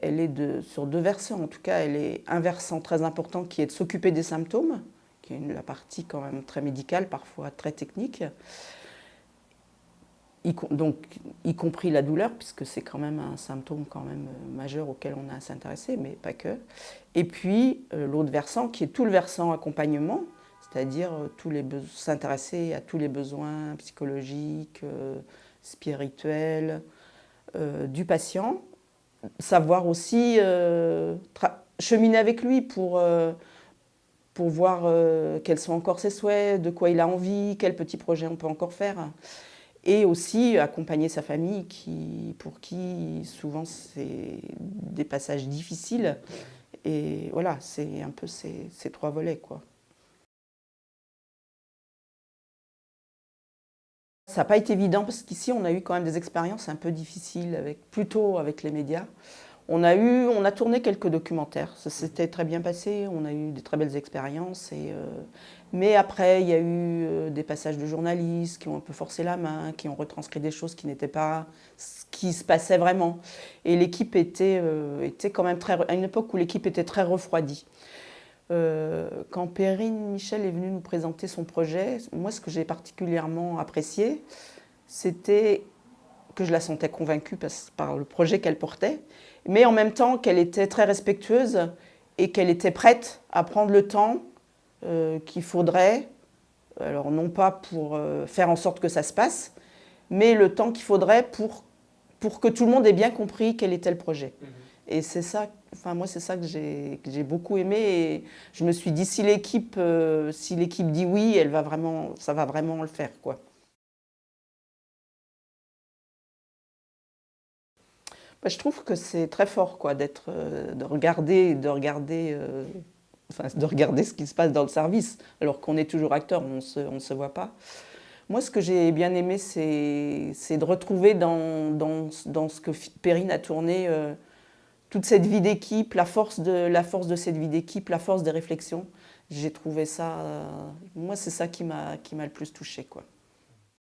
Elle est sur deux versants, en tout cas, elle est un versant très important qui est de s'occuper des symptômes, qui est la partie quand même très médicale, parfois très technique, donc y compris la douleur, puisque c'est quand même un symptôme quand même majeur auquel on a à s'intéresser, mais pas que. Et puis l'autre versant qui est tout le versant accompagnement, c'est-à-dire s'intéresser à tous les besoins psychologiques, spirituels du patient, savoir aussi cheminer avec lui pour voir quels sont encore ses souhaits, de quoi il a envie, quels petits projets on peut encore faire. Et aussi accompagner sa famille pour qui souvent c'est des passages difficiles. Et voilà, c'est un peu ces trois volets, quoi. Ça n'a pas été évident parce qu'ici on a eu quand même des expériences un peu difficiles, plutôt avec les médias. On a tourné quelques documentaires, ça s'était très bien passé, on a eu des très belles expériences. Mais après, il y a eu des passages de journalistes qui ont un peu forcé la main, qui ont retranscrit des choses qui n'étaient pas ce qui se passait vraiment. Et l'équipe était quand même à une époque où l'équipe était très refroidie. Quand Perrine Michel est venue nous présenter son projet, moi ce que j'ai particulièrement apprécié, c'était que je la sentais convaincue par le projet qu'elle portait, mais en même temps qu'elle était très respectueuse et qu'elle était prête à prendre le temps qu'il faudrait, alors non pas pour faire en sorte que ça se passe, mais le temps qu'il faudrait pour que tout le monde ait bien compris quel était le projet. Et c'est ça, enfin moi c'est ça que j'ai beaucoup aimé. Et je me suis dit si l'équipe dit oui, ça va vraiment le faire, quoi. Bah, je trouve que c'est très fort, quoi, de regarder ce qui se passe dans le service, alors qu'on est toujours acteur, on ne se voit pas. Moi, ce que j'ai bien aimé, c'est de retrouver dans ce que Perrine a tourné, toute cette vie d'équipe, la force de cette vie d'équipe, la force des réflexions. J'ai trouvé ça, moi, c'est ça qui m'a le plus touchée, quoi.